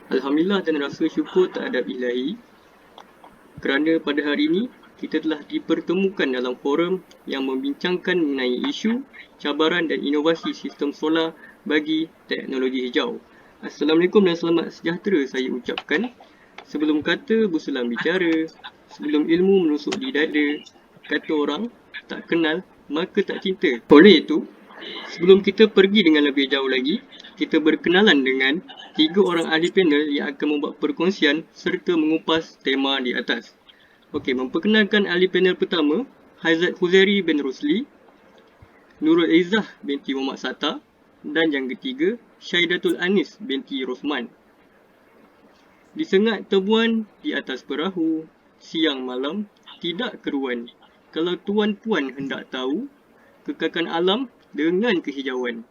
Alhamdulillah dan rasa syukur terhadap Ilahi kerana pada hari ini kita telah dipertemukan dalam forum yang membincangkan mengenai isu, cabaran dan inovasi sistem solar bagi teknologi hijau. Assalamualaikum dan selamat sejahtera saya ucapkan. Sebelum kata berselam bicara, sebelum ilmu menusuk di dada, kata orang tak kenal maka tak cinta. Oleh itu, sebelum kita pergi dengan lebih jauh lagi, kita berkenalan dengan 3 orang ahli panel yang akan membuat perkongsian serta mengupas tema di atas. Okey, memperkenalkan ahli panel pertama, Haizat Huzairi bin Rusli, Nurul Izzah binti Muhammad Satta dan yang ketiga, Syaidatul Anis binti Rosman. Disengat tebuan di atas perahu, siang malam tidak keruan. Kalau tuan-puan hendak tahu, kekakan alam dengan kehijauan.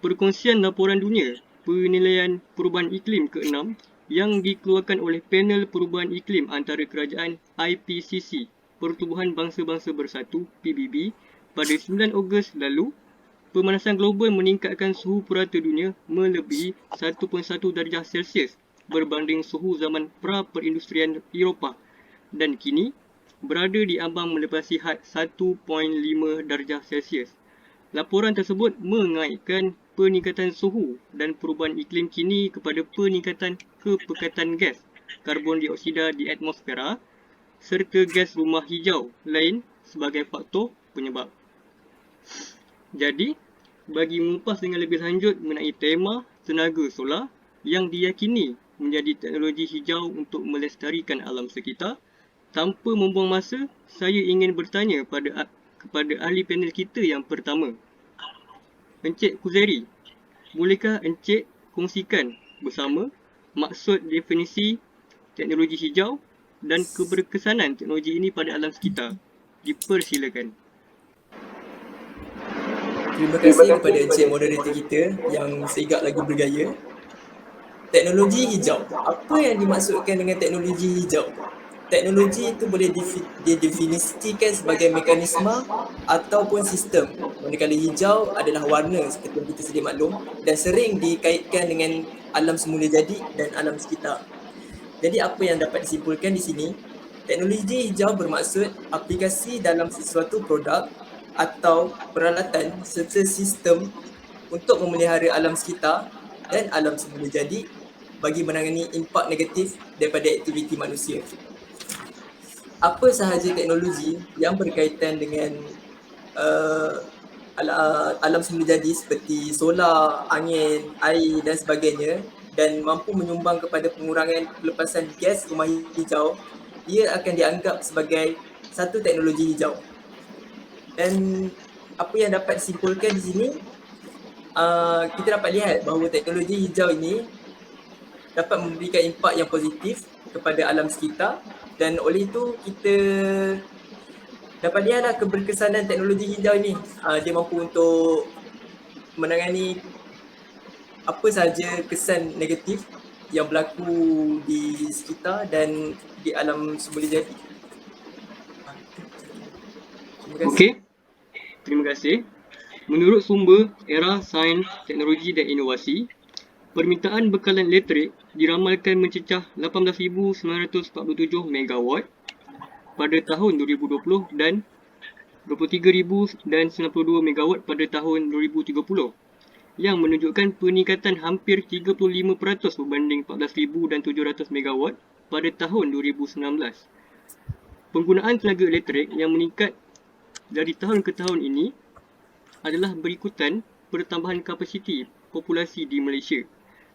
Perkongsian laporan dunia penilaian perubahan iklim ke-6 yang dikeluarkan oleh panel perubahan iklim antara kerajaan IPCC Pertubuhan Bangsa-Bangsa Bersatu PBB pada 9 Ogos lalu. Pemanasan global meningkatkan suhu purata dunia melebihi 1.1 darjah Celsius berbanding suhu zaman pra-perindustrian Eropah dan kini berada di ambang melepasi had 1.5 darjah Celsius. Laporan tersebut mengaitkan peningkatan suhu dan perubahan iklim kini kepada peningkatan kepekatan gas karbon dioksida di atmosfera serta gas rumah hijau lain sebagai faktor penyebab. Jadi, bagi mengupas dengan lebih lanjut mengenai tema tenaga solar yang diyakini menjadi teknologi hijau untuk melestarikan alam sekitar, tanpa membuang masa, saya ingin bertanya kepada ahli panel kita yang pertama. Encik Huzairi, bolehkah Encik kongsikan bersama maksud definisi teknologi hijau dan keberkesanan teknologi ini pada alam sekitar? Dipersilakan. Terima kasih kepada Encik moderator kita yang segak lagi bergaya. Teknologi hijau. Apa yang dimaksudkan dengan teknologi hijau? Teknologi itu boleh didefinisikan sebagai mekanisme ataupun sistem. Manakala hijau adalah warna seperti yang kita sedia maklum dan sering dikaitkan dengan alam semula jadi dan alam sekitar. Jadi apa yang dapat disimpulkan di sini, teknologi hijau bermaksud aplikasi dalam sesuatu produk atau peralatan serta sistem untuk memelihara alam sekitar dan alam semula jadi bagi menangani impak negatif daripada aktiviti manusia. Apa sahaja teknologi yang berkaitan dengan alam semula jadi seperti solar, angin, air dan sebagainya dan mampu menyumbang kepada pengurangan pelepasan gas rumah hijau, ia akan dianggap sebagai satu teknologi hijau. Dan apa yang dapat disimpulkan di sini, kita dapat lihat bahawa teknologi hijau ini dapat memberikan impak yang positif kepada alam sekitar dan oleh itu kita dapat lihatlah keberkesanan teknologi hijau ini. Dia mampu untuk menangani apa sahaja kesan negatif yang berlaku di sekitar dan di alam semula jadi. Okey, terima kasih. Menurut sumber Era Sains, Teknologi dan Inovasi, permintaan bekalan elektrik diramalkan mencecah 18,947 megawatt pada tahun 2020 dan 23,092 megawatt pada tahun 2030 yang menunjukkan peningkatan hampir 35% berbanding 14,700 megawatt pada tahun 2019. Penggunaan tenaga elektrik yang meningkat dari tahun ke tahun ini adalah berikutan pertambahan kapasiti populasi di Malaysia.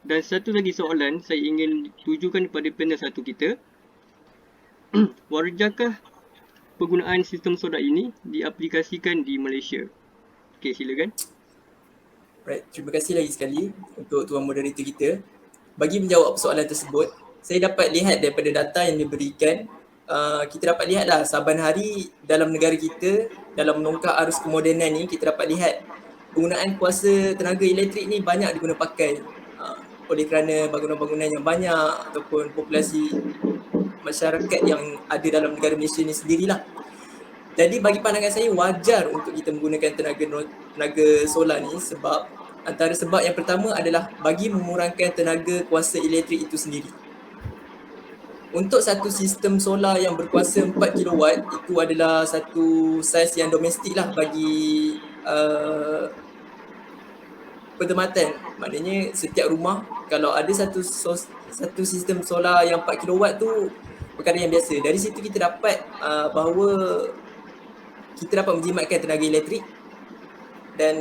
Dan satu lagi soalan saya ingin tujukan kepada panel satu kita. Wajarkah penggunaan sistem solar ini diaplikasikan di Malaysia? Okey, silakan. Right, terima kasih lagi sekali untuk tuan moderator kita. Bagi menjawab soalan tersebut, saya dapat lihat daripada data yang diberikan, kita dapat lihatlah saban hari dalam negara kita, dalam menongkak arus kemodenan ni, kita dapat lihat penggunaan kuasa tenaga elektrik ni banyak diguna pakai oleh kerana bangunan-bangunan yang banyak ataupun populasi masyarakat yang ada dalam negara Malaysia ni sendirilah. Jadi bagi pandangan saya wajar untuk kita menggunakan tenaga solar ni sebab Antara sebab yang pertama adalah bagi mengurangkan tenaga kuasa elektrik itu sendiri. Untuk satu sistem solar yang berkuasa 4 kilowatt, itu adalah satu saiz yang domestik lah bagi perkhidmatan. Maknanya setiap rumah kalau ada satu sistem solar yang 4 kilowatt tu perkara yang biasa. Dari situ kita dapat bahawa kita dapat menjimatkan tenaga elektrik, dan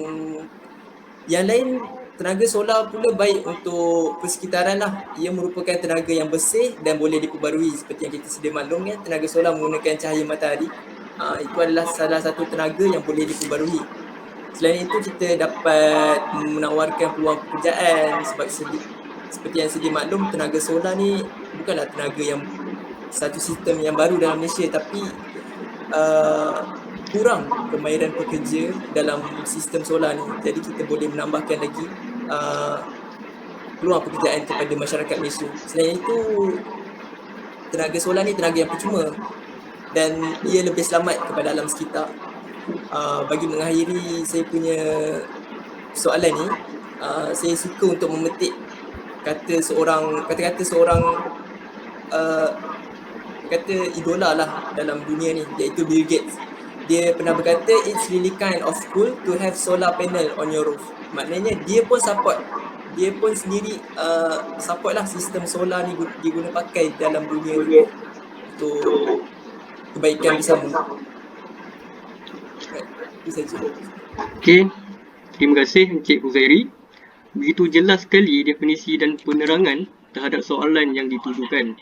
yang lain, tenaga solar pula baik untuk persekitaran lah. Ia merupakan tenaga yang bersih dan boleh diperbarui. Seperti yang kita sedia maklum kan, tenaga solar menggunakan cahaya matahari. Itu adalah salah satu tenaga yang boleh diperbarui. Selain itu, kita dapat menawarkan peluang pekerjaan sebab seperti yang sedia maklum, tenaga solar ni bukanlah tenaga yang satu sistem yang baru dalam Malaysia, tapi kurang kemahiran pekerja dalam sistem solar ni. Jadi kita boleh menambahkan lagi peluang pekerjaan kepada masyarakat Malaysia. Selain itu, tenaga solar ni tenaga yang percuma dan ia lebih selamat kepada alam sekitar. Bagi mengakhiri saya punya soalan ni, saya suka untuk memetik kata-kata seorang kata idola lah dalam dunia ni, iaitu Bill Gates. Dia pernah berkata, it's really kind of cool to have solar panel on your roof. Maknanya dia pun sendiri support lah sistem solar ni diguna pakai dalam dunia ni untuk kebaikan bersama. Itu saja. Okey, terima kasih Encik Huzairi. Begitu jelas sekali definisi dan penerangan terhadap soalan yang ditujukan.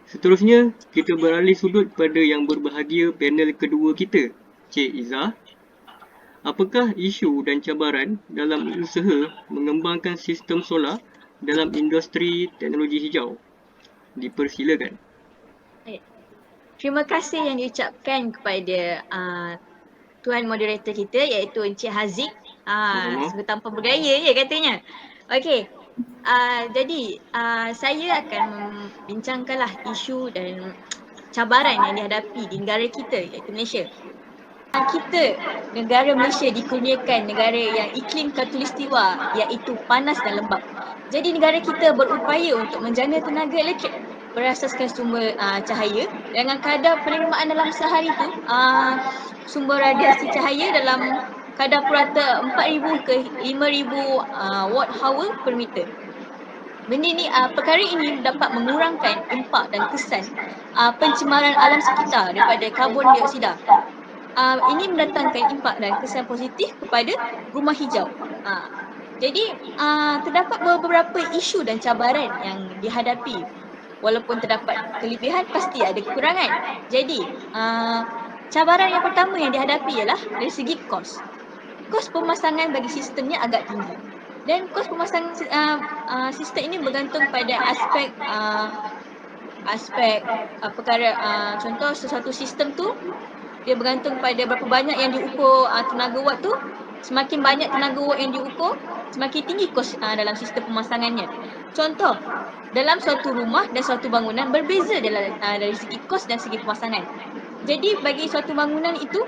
Seterusnya, kita beralih sudut pada yang berbahagia panel kedua kita, Cik Izzah. Apakah isu dan cabaran dalam usaha mengembangkan sistem solar dalam industri teknologi hijau? Dipersilakan. Terima kasih yang diucapkan kepada Tuan Moderator kita, iaitu Encik Haziq. Sungguh tanpa bergaya ya katanya. Okey. Jadi saya akan membincangkanlah isu dan cabaran yang dihadapi di negara kita, iaitu Malaysia. Kita, negara Malaysia dikurniakan negara yang iklim khatulistiwa, iaitu panas dan lembap. Jadi negara kita berupaya untuk menjana tenaga elektrik berasaskan sumber cahaya dengan kadar penerimaan dalam sehari tu sumber radiasi cahaya dalam kadar purata 4,000 ke 5,000 watt hour per meter. Perkara ini dapat mengurangkan impak dan kesan pencemaran alam sekitar daripada karbon dioksida. Ini mendatangkan impak dan kesan positif kepada rumah hijau. Jadi terdapat beberapa isu dan cabaran yang dihadapi. Walaupun terdapat kelebihan, pasti ada kekurangan. Jadi cabaran yang pertama yang dihadapi ialah dari segi kos. Kos pemasangan bagi sistemnya agak tinggi. Dan kos pemasangan sistem ini bergantung pada aspek perkara contoh sesuatu sistem tu dia bergantung pada berapa banyak yang diukur tenaga watt tu. Semakin banyak tenaga watt yang diukur, semakin tinggi kos dalam sistem pemasangannya. Contoh, dalam suatu rumah dan suatu bangunan berbeza dari segi kos dan segi pemasangan. Jadi bagi suatu bangunan itu,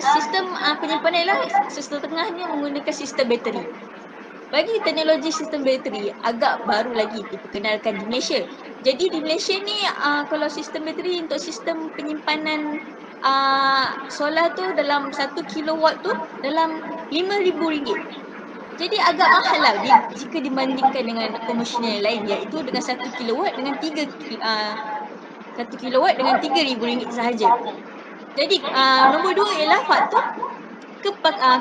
sistem penyimpanan ialah sistem tengahnya menggunakan sistem bateri. Bagi teknologi sistem bateri agak baru lagi diperkenalkan di Malaysia. Jadi di Malaysia ni kalau sistem bateri untuk sistem penyimpanan solar tu dalam 1 kilowatt tu dalam RM5,000. Jadi agak mahal lah jika dibandingkan dengan komersial lain, iaitu dengan 1 kilowatt dengan 1 kilowatt dengan RM3,000 sahaja. Jadi nombor 2 ialah faktor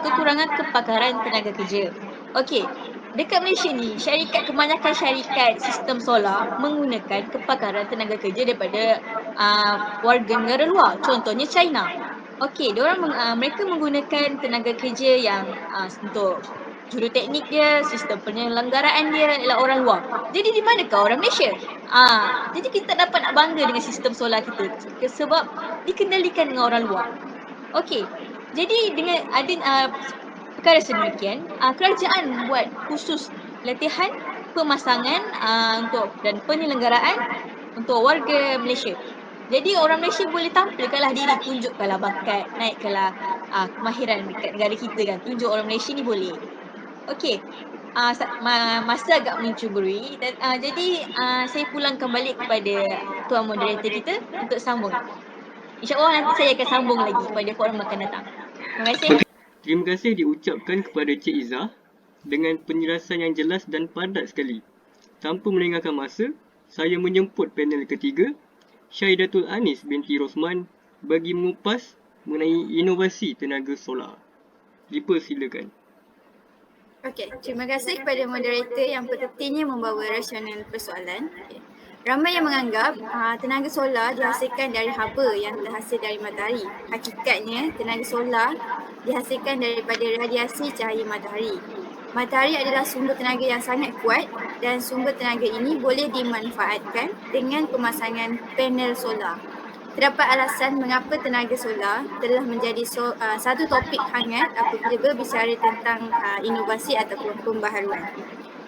kekurangan kepakaran tenaga kerja. Okey, dekat Malaysia ni kebanyakan syarikat sistem solar menggunakan kepakaran tenaga kerja daripada warga negara luar, contohnya China. Okey, mereka menggunakan tenaga kerja yang untuk juruteknik dia, sistem penyelenggaraan dia ialah orang luar. Jadi di manakah orang Malaysia? Jadi kita tak dapat nak bangga dengan sistem solar kita sebab dikendalikan dengan orang luar. Okey, jadi dengan ada perkara sedemikian, kerajaan membuat khusus latihan pemasangan dan penyelenggaraan untuk warga Malaysia. Jadi orang Malaysia boleh tampilkanlah diri, tunjukkanlah bakat, naikkanlah kemahiran dekat negara kita kan. Tunjuk orang Malaysia ni boleh. Okey. Masa agak mencuburi dan jadi saya pulangkan balik kepada tuan moderator kita untuk sambung. InsyaAllah nanti saya akan sambung lagi kepada forum akan datang. Terima kasih. Terima kasih diucapkan kepada Cik Izzah dengan penjelasan yang jelas dan padat sekali. Tanpa melengahkan masa, saya menjemput panel ketiga, Syahidatul Anis binti Rosman bagi mengupas mengenai inovasi tenaga solar. Dipersilakan. Okey, terima kasih kepada moderator yang pekertinya membawa rasional persoalan. Okay. Ramai yang menganggap tenaga solar dihasilkan dari haba yang terhasil dari matahari. Hakikatnya, tenaga solar dihasilkan daripada radiasi cahaya matahari. Matahari adalah sumber tenaga yang sangat kuat dan sumber tenaga ini boleh dimanfaatkan dengan pemasangan panel solar. Terdapat alasan mengapa tenaga solar telah menjadi satu topik hangat apabila berbicara tentang inovasi ataupun pembaharuan.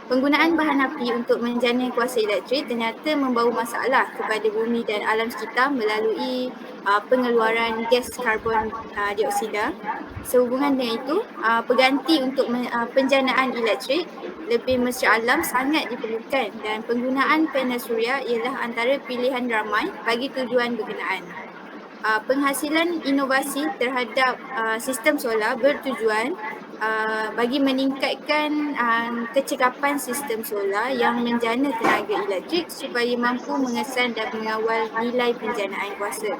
Penggunaan bahan api untuk menjana kuasa elektrik ternyata membawa masalah kepada bumi dan alam sekitar melalui pengeluaran gas karbon dioksida. Sehubungan dengan itu, pengganti untuk penjanaan elektrik lebih mesra alam sangat diperlukan dan penggunaan panel suria ialah antara pilihan ramai bagi tujuan berkenaan. Penghasilan inovasi terhadap sistem solar bertujuan bagi meningkatkan kecekapan sistem solar yang menjana tenaga elektrik supaya mampu mengesan dan mengawal nilai penjanaan kuasa.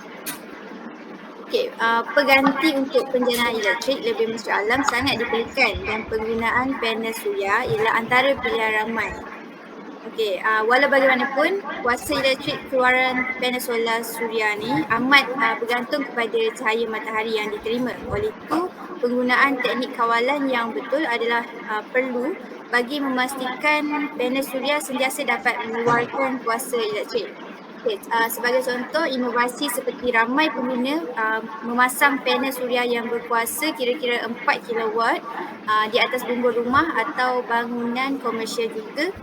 Okey, pengganti untuk penjanaan elektrik lebih mesra alam sangat diperlukan dan penggunaan panel suria ialah antara pilihan ramai. Okey, walau bagaimanapun, kuasa elektrik keluaran panel solar suria ni amat bergantung kepada cahaya matahari yang diterima. Oleh itu, penggunaan teknik kawalan yang betul adalah perlu bagi memastikan panel suria sentiasa dapat mengeluarkan kuasa elektrik. Okay, sebagai contoh, inovasi seperti ramai pengguna memasang panel suria yang berkuasa kira-kira 4 kW di atas bumbung rumah atau bangunan komersial juga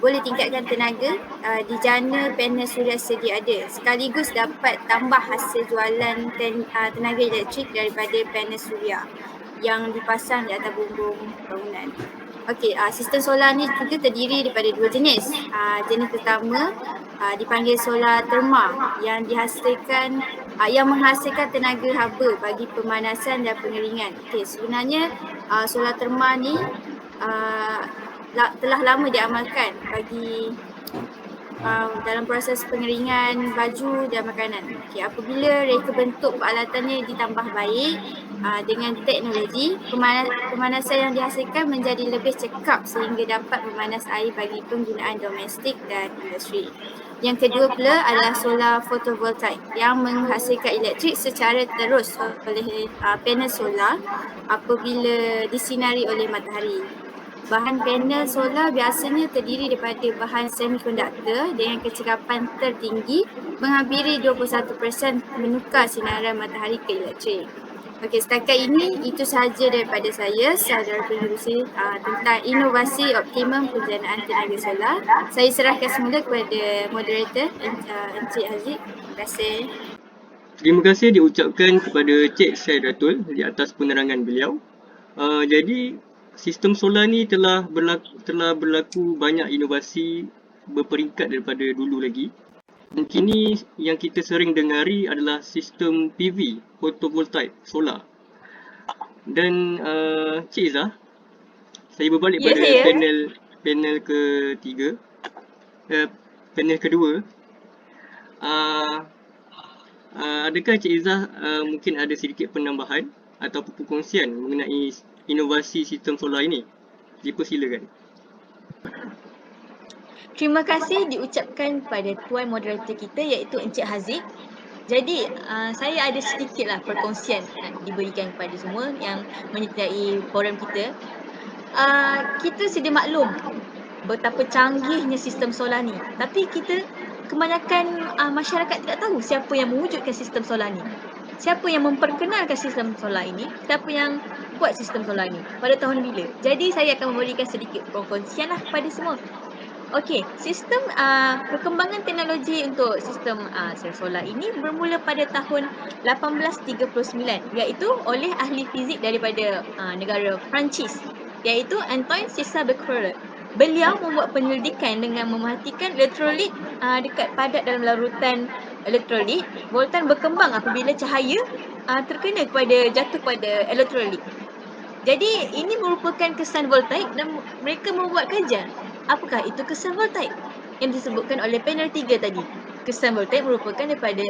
boleh tingkatkan tenaga dijana panel suria sedia ada sekaligus dapat tambah hasil jualan tenaga elektrik daripada panel suria yang dipasang di atas bumbung bangunan. Okey, sistem solar ni juga terdiri daripada dua jenis. Jenis pertama dipanggil solar terma yang menghasilkan tenaga haba bagi pemanasan dan pengeringan. Okey, sebenarnya solar terma ni telah lama diamalkan bagi dalam proses pengeringan baju dan makanan. Okay, apabila reka bentuk peralatannya ditambah baik dengan teknologi, pemanasan yang dihasilkan menjadi lebih cekap sehingga dapat memanas air bagi penggunaan domestik dan industri. Yang kedua pula adalah solar photovoltaik yang menghasilkan elektrik secara terus oleh panel solar apabila disinari oleh matahari. Bahan panel solar biasanya terdiri daripada bahan semikonduktor dengan kecekapan tertinggi menghampiri 21% menukar sinaran matahari ke elektrik. Okey, setakat ini itu sahaja daripada saya, saudara pengerusi tentang inovasi optimum penjanaan tenaga solar. Saya serahkan semula kepada moderator Encik Haziq. Terima kasih. Terima kasih diucapkan kepada Cik Syahidatul di atas penerangan beliau. Jadi sistem solar ni telah berlaku banyak inovasi berperingkat daripada dulu lagi. Dan kini yang kita sering dengari adalah sistem PV, photovoltaik, solar. Dan Cik Izzah, saya berbalik pada panel ketiga, panel kedua. Adakah Cik Izzah mungkin ada sedikit penambahan atau perkongsian mengenai inovasi sistem solar ini? Dipersilakan. Terima kasih diucapkan kepada tuan moderator kita iaitu Encik Haziq. Jadi saya ada sedikitlah perkongsian nak diberikan kepada semua yang menyertai forum kita. Kita sedia maklum betapa canggihnya sistem solar ni. Tapi kita kebanyakan masyarakat tidak tahu siapa yang mewujudkan sistem solar ni. Siapa yang memperkenalkan sistem solar ini? Siapa yang buat sistem solar ini? Pada tahun bila? Jadi saya akan memberikan sedikit perkongsian lah kepada semua. Okey, sistem perkembangan teknologi untuk sistem sel solar ini bermula pada tahun 1839 iaitu oleh ahli fizik daripada negara Perancis iaitu Antoine César Becquerel. Beliau membuat penyelidikan dengan memerhatikan elektrolit dekat padat dalam larutan elektrolit. Voltan berkembang apabila cahaya terkena jatuh pada elektrolit. Jadi ini merupakan kesan voltaik dan mereka membuat kajian. Apakah itu kesan voltaik yang disebutkan oleh panel 3 tadi? Kesan voltaik merupakan daripada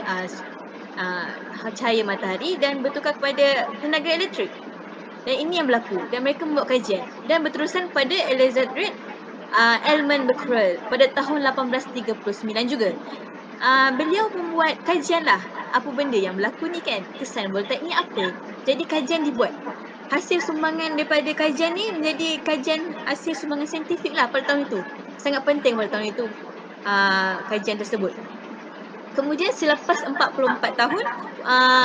cahaya matahari dan bertukar kepada tenaga elektrik. Dan ini yang berlaku dan mereka membuat kajian dan berterusan pada Elizabeth Elman Becquerel pada tahun 1839 juga. Beliau membuat kajian lah apa benda yang berlaku ni kan, kesan voltaik ni apa. Jadi kajian dibuat. Hasil sumbangan daripada kajian ni menjadi kajian hasil sumbangan saintifik lah pada tahun itu. Sangat penting pada tahun itu kajian tersebut. Kemudian selepas 44 tahun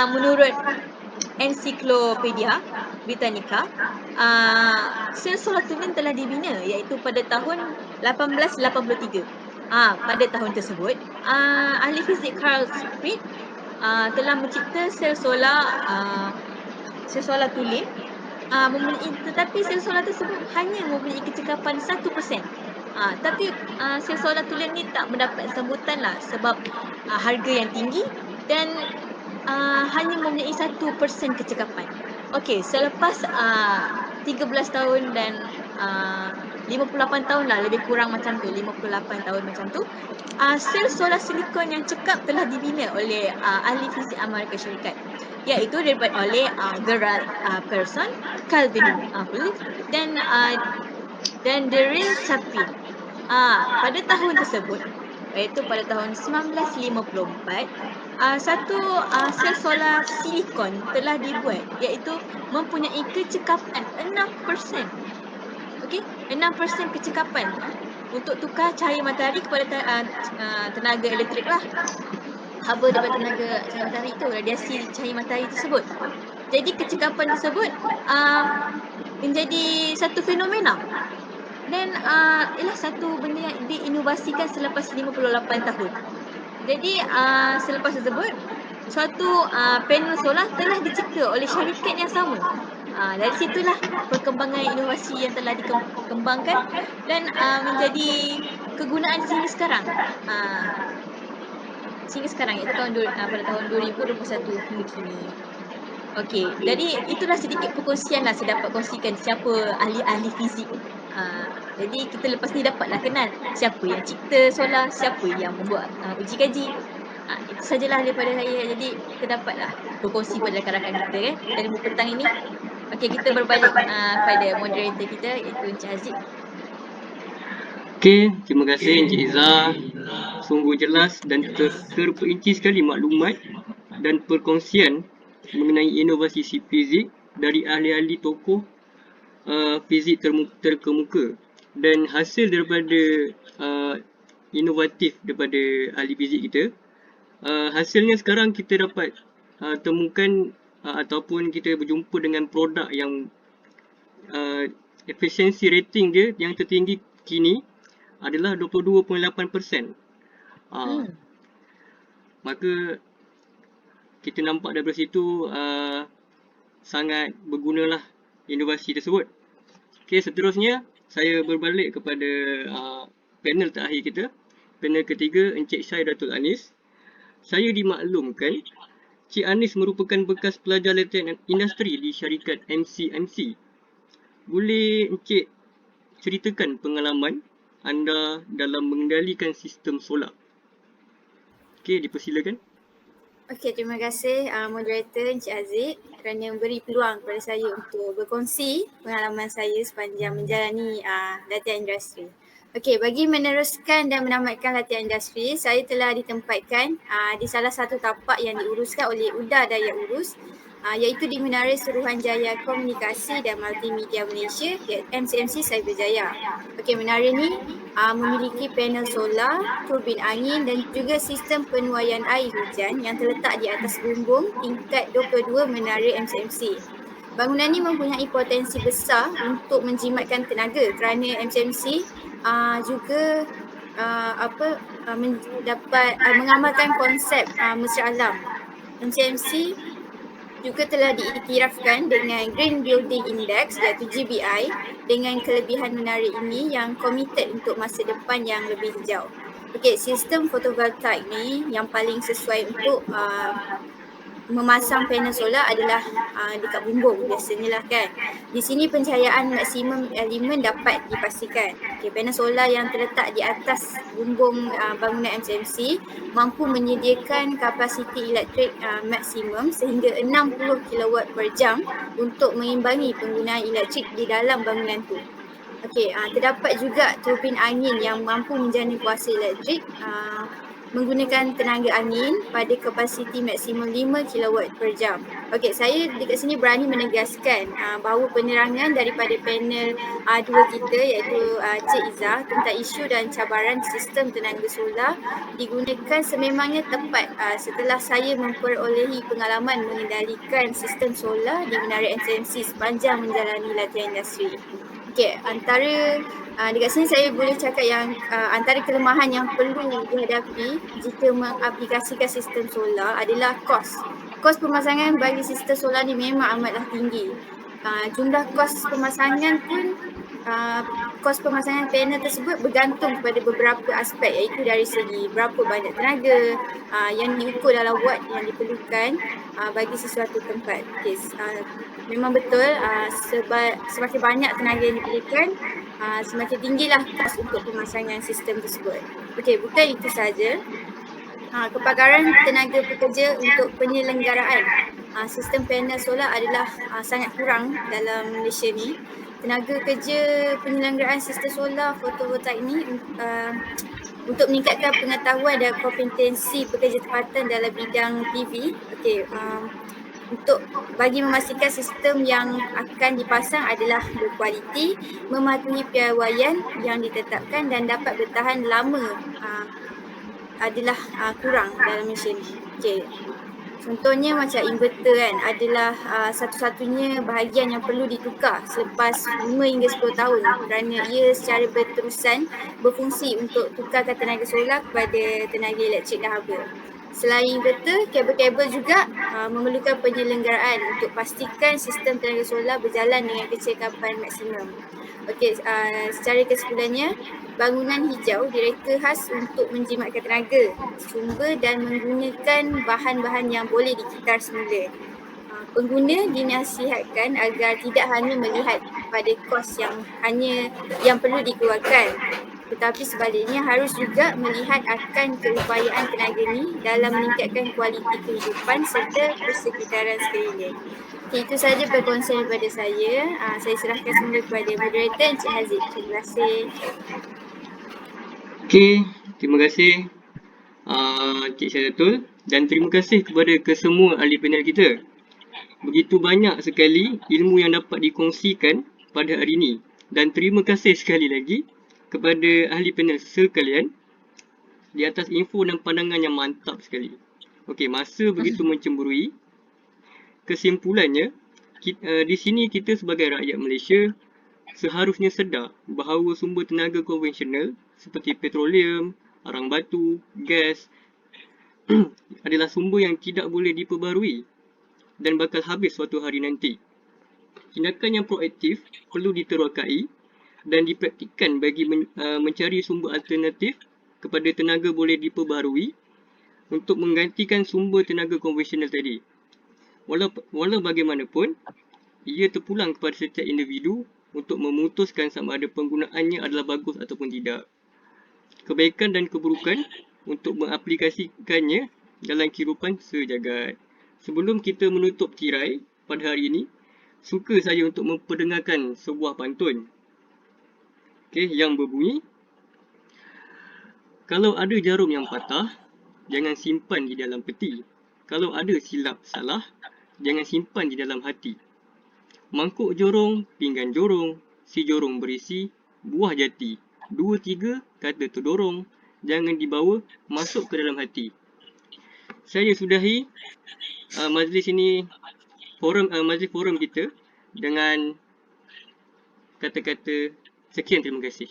menurut Ensiklopedia Britannica, sel solar tulen telah dibina iaitu pada tahun 1883. Pada tahun tersebut, ahli fizik Carl Spirit telah mencipta sel solar tulen tetapi sel solar tersebut hanya mempunyai kecekapan 1%. Tapi sel solar tulen ni tak mendapat sambutan lah sebab harga yang tinggi dan hanya mempunyai 1% kecekapan. Okey, selepas 13 tahun dan 58 tahun lah, lebih kurang macam tu, 58 tahun macam tu, sel solar silikon yang cekap telah dibina oleh ahli fizik Amerika Syarikat iaitu daripada oleh Gerald Pearson, Calvin Wolf dan Daryl Chapin. Pada tahun tersebut iaitu pada tahun 1954 satu sel solar silikon telah dibuat iaitu mempunyai kecekapan 6%. Okey, 6% kecekapan untuk tukar cahaya matahari kepada tenaga elektrik lah. Haba daripada tenaga cahaya matahari itu, radiasi cahaya matahari tersebut. Jadi kecekapan tersebut menjadi satu fenomena dan ialah satu benda yang diinovasikan selepas 58 tahun. Jadi selepas tersebut suatu panel solar telah dicipta oleh syarikat yang sama. Dari situlah perkembangan inovasi yang telah dikembangkan dan menjadi kegunaan sehingga sekarang. Iaitu pada tahun 2021 hingga kini. Okey, jadi itulah sedikit perkongsian lah saya dapat kongsikan siapa ahli-ahli fizik. Jadi kita lepas ni dapatlah kenal siapa yang cipta solar, siapa yang membuat uji kaji. Itu sajalah daripada saya. Jadi kita dapatlah berkongsi pada rakan-rakan kita dari buku petang ini. Okey, kita berbalik pada moderator kita iaitu Encik Haziq. Okey, terima kasih Encik Izzah. Sungguh jelas dan terperinci sekali maklumat dan perkongsian mengenai inovasi fizik dari ahli-ahli tokoh fizik terkemuka dan hasil daripada inovatif daripada ahli fizik kita. Hasilnya sekarang kita dapat temukan ataupun kita berjumpa dengan produk yang efisiensi rating dia yang tertinggi kini adalah 22.8%. Maka kita nampak daripada situ sangat bergunalah inovasi tersebut. Okey, seterusnya saya berbalik kepada panel terakhir kita. Panel ketiga, Encik Syai Datuk Anis. Saya dimaklumkan Cik Anis merupakan bekas pelajar latihan industri di syarikat MCMC. Boleh Encik ceritakan pengalaman anda dalam mengendalikan sistem solar? Okey, dipersilakan. Okey, terima kasih moderator Encik Haziq kerana memberi peluang kepada saya untuk berkongsi pengalaman saya sepanjang menjalani latihan industri. Okey, bagi meneruskan dan menamatkan latihan industri, saya telah ditempatkan di salah satu tapak yang diuruskan oleh UDA Dayak Urus iaitu di Menara Suruhanjaya Komunikasi dan Multimedia Malaysia iaitu MCMC Cyberjaya. Okey, menara ni memiliki panel solar, turbin angin dan juga sistem penuaian air hujan yang terletak di atas bumbung tingkat 22 menara MCMC. Bangunan ini mempunyai potensi besar untuk menjimatkan tenaga kerana MCMC juga mengamalkan konsep mesra alam. MCMC juga telah diiktirafkan dengan Green Building Index iaitu GBI. Dengan kelebihan menarik ini yang komited untuk masa depan yang lebih hijau. Okey, sistem fotovoltaik ni yang paling sesuai untuk memasang panel solar adalah dekat bumbung biasanya lah kan. Di sini pencahayaan maksimum elemen dapat dipastikan. Okay, panel solar yang terletak di atas bumbung bangunan MCMC mampu menyediakan kapasiti elektrik maksimum sehingga 60 kW per jam untuk mengimbangi penggunaan elektrik di dalam bangunan tu. Okey, terdapat juga turbin angin yang mampu menjana kuasa elektrik menggunakan tenaga angin pada kapasiti maksimum 5 kW per jam. Okey, saya dekat sini berani menegaskan bahawa penerangan daripada panel dua kita iaitu Cik Izzah tentang isu dan cabaran sistem tenaga solar digunakan sememangnya tepat setelah saya memperolehi pengalaman mengendalikan sistem solar di Menara MCMC sepanjang menjalani latihan industri. Okey, antara dekat sini saya boleh cakap yang antara kelemahan yang perlu dihadapi jika mengaplikasikan sistem solar adalah kos. Kos pemasangan bagi sistem solar ni memang amatlah tinggi. Jumlah kos pemasangan pun kos pemasangan panel tersebut bergantung kepada beberapa aspek iaitu dari segi berapa banyak tenaga yang diukur dalam watt yang diperlukan bagi sesuatu tempat. Okay, memang betul semakin banyak tenaga yang diperlukan semakin tinggilah kos untuk pemasangan sistem tersebut. Okey, bukan itu saja. Kepakaran tenaga pekerja untuk penyelenggaraan sistem panel solar adalah sangat kurang dalam Malaysia ni. Tenaga kerja penyelenggaraan sistem solar fotovoltaik ni untuk meningkatkan pengetahuan dan kompetensi pekerja tempatan dalam bidang PV. Okey, untuk bagi memastikan sistem yang akan dipasang adalah berkualiti, mematuhi piawaian yang ditetapkan dan dapat bertahan lama adalah kurang dalam Malaysia ni. Okay. Contohnya macam inverter kan adalah satu-satunya bahagian yang perlu ditukar selepas 5 hingga 10 tahun kerana ia secara berterusan berfungsi untuk tukarkan tenaga solar kepada tenaga elektrik dah haba. Selain inverter, kabel-kabel juga memerlukan penyelenggaraan untuk pastikan sistem tenaga solar berjalan dengan kecekapan maksimum. Okey, secara kesimpulannya, bangunan hijau direka khas untuk menjimatkan tenaga, sumber dan menggunakan bahan-bahan yang boleh dikitar semula. Pengguna dinasihatkan agar tidak hanya melihat pada kos yang perlu dikeluarkan, tetapi sebaliknya harus juga melihat akan keupayaan tenaga ni dalam meningkatkan kualiti kehidupan serta persekitaran sekeliling. Okay, itu sahaja perkongsian daripada saya. Saya serahkan semula kepada moderator Encik Haziq. Terima kasih. Okey, terima kasih Cik Syaratul dan terima kasih kepada kesemua ahli panel kita. Begitu banyak sekali ilmu yang dapat dikongsikan pada hari ini dan terima kasih sekali lagi kepada ahli panel sekalian di atas info dan pandangan yang mantap sekali. Okey, masa begitu mencemburui. Kesimpulannya, di sini kita sebagai rakyat Malaysia seharusnya sedar bahawa sumber tenaga konvensional seperti petroleum, arang batu, gas adalah sumber yang tidak boleh diperbarui dan bakal habis suatu hari nanti. Tindakan yang proaktif perlu diterokai dan dipraktikkan bagi mencari sumber alternatif kepada tenaga boleh diperbarui untuk menggantikan sumber tenaga konvensional tadi. Walau bagaimanapun, ia terpulang kepada setiap individu untuk memutuskan sama ada penggunaannya adalah bagus ataupun tidak. Kebaikan dan keburukan untuk mengaplikasikannya dalam kehidupan sejagat. Sebelum kita menutup tirai pada hari ini, suka saya untuk memperdengarkan sebuah pantun. Yang berbunyi, kalau ada jarum yang patah, jangan simpan di dalam peti. Kalau ada silap salah, jangan simpan di dalam hati. Mangkuk jorong, pinggan jorong, si jorong berisi buah jati. 2, 3 kata terdorong, jangan dibawa masuk ke dalam hati. Saya sudahi majlis ini, majlis forum kita dengan kata-kata sekian, terima kasih.